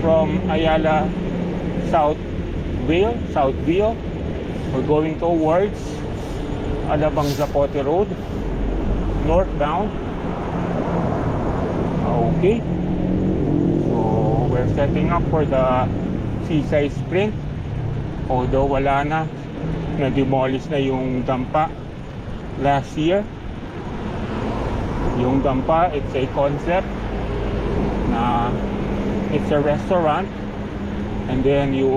from Ayala South Vale. We're going towards Alabang Zapote Road, northbound. Okay, so we're setting up for the Seaside Sprint. Although wala na demolish na yung Dampa last year. Yung Dampa, it's a concept na it's a restaurant, and then you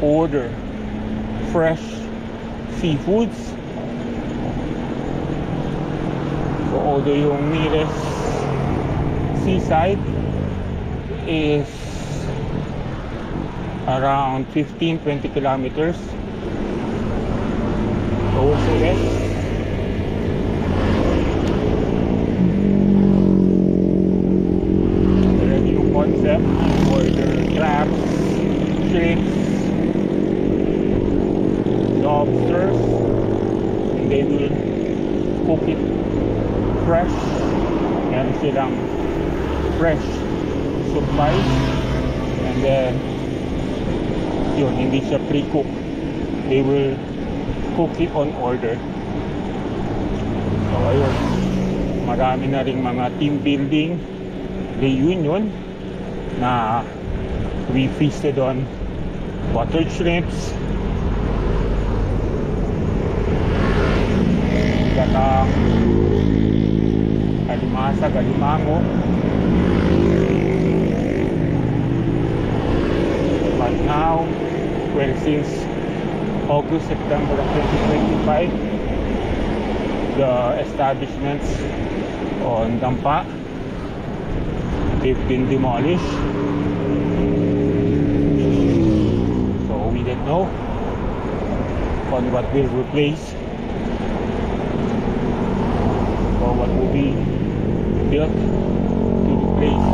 order fresh seafoods. So although yung nearest seaside is around 15-20 kilometers towards the west. Already yung concept, order crabs, shrimps, lobsters, and they will cook it fresh. Meron silang fresh supplies, and then yun, hindi siya pre-cook, they will cook it on order. So ayun, marami na ring mga team building reunion na we feasted on buttered shrimps, gatang, alimango. But now, well, since August, September of 2025, the establishments on Dampa, they've been demolished. So we don't know on what will replace or what will be built to replace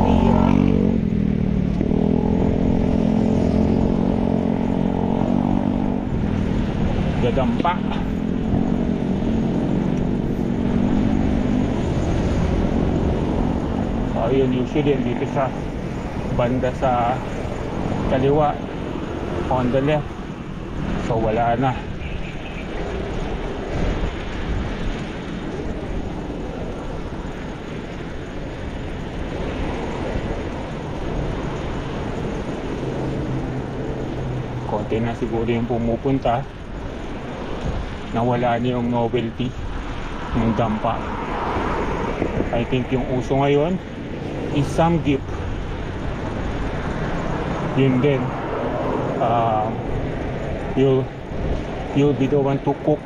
the Dampa. So yun, usually dito sa banda sa kaliwa, on the left, so wala na. Konti na siguro yung pumupunta, nawala niya yung novelty ng Dampa. I think yung uso ngayon is samgyup. Yun din, you'll be the one to cook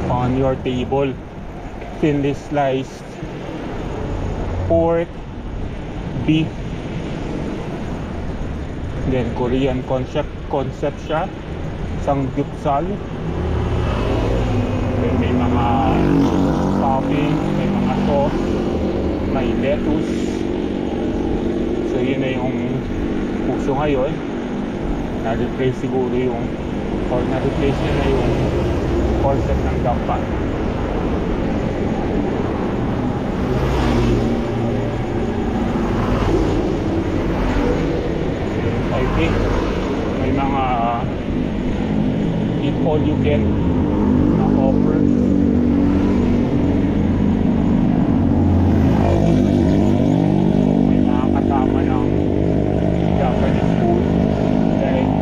on your table. Thinly sliced pork, beef, then Korean concept siya, samgyupsal. Then may mga topping, may mga sauce, may lettuce. So yun na yung puso ngayon. Na-replace siguro yung, or na-replace niya na yung concept ng Dampa. I think may mga eat all you can na offers. May mga kasama ng Japanese food like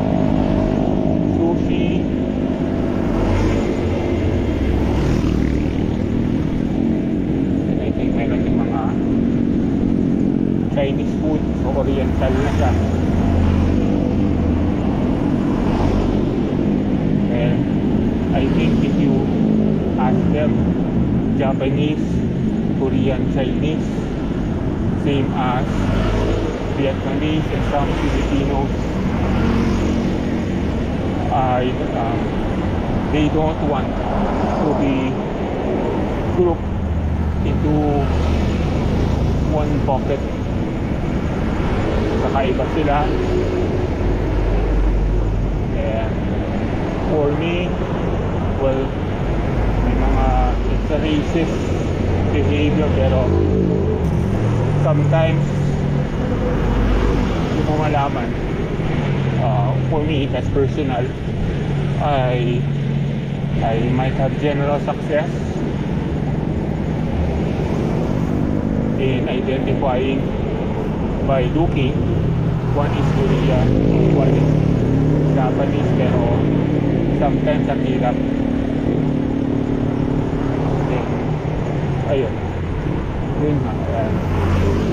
sushi, and I think meron yung mga Chinese food, so oriental na siya. I think if you ask them, Japanese, Korean, Chinese, same as Vietnamese and some Filipinos, they don't want to be grouped into one bucket. Kakaiba sila. And for me, well, may mga, it's a racist behavior, pero sometimes Hindi mo malaman. For me, as personal, I might have general success in identifying by looking. One is Korean, one is Japanese, pero sometimes ang hirap. Then, ayun. Yun nga.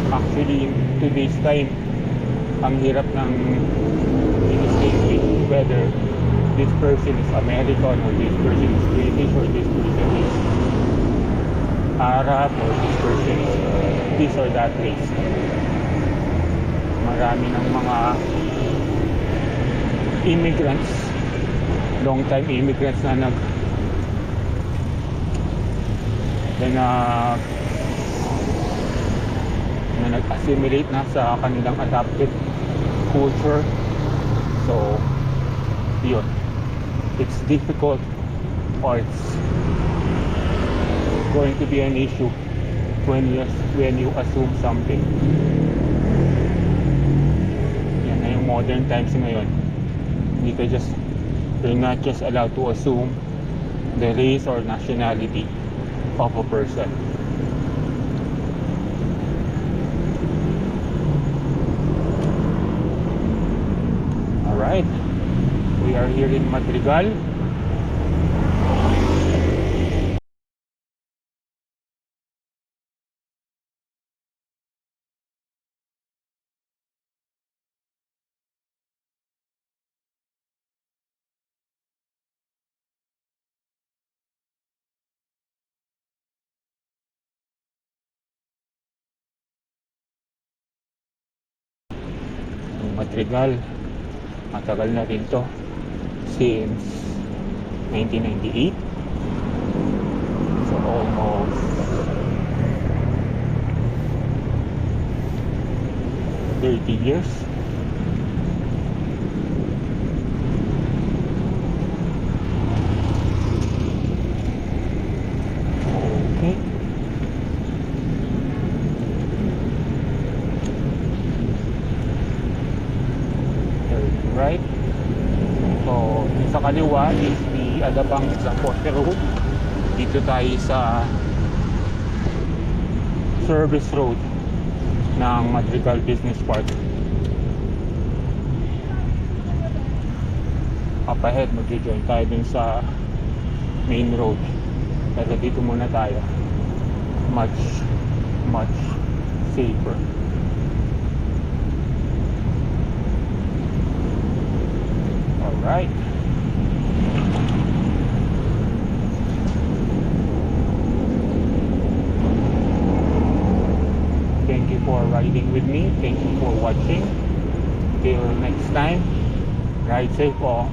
Actually, today's time, ang hirap ng i-distinguish whether this person is American or this person is British or this person is Arab or this person is this or that race. Marami ng mga immigrants, long time immigrants na nag-assimilate na sa kanilang adopted culture. So yun, it's difficult, or it's going to be an issue when you assume something. Yan na yung modern times ngayon. You're not just allowed to assume the race or nationality of a person. Alright, we are here in Madrigal. Madrigal, matagal na rin to, since 1998, so almost 30 years. Okay, right. So, sa kaliwa is the Alabang Zapote Road. Dito tayo sa service road ng Madrigal Business Park. Up ahead, mag-join tayo dun sa main road. Pero dito muna tayo. Much safer. Alright. Thank you for riding with me. Thank you for watching. Till next time, ride safe all.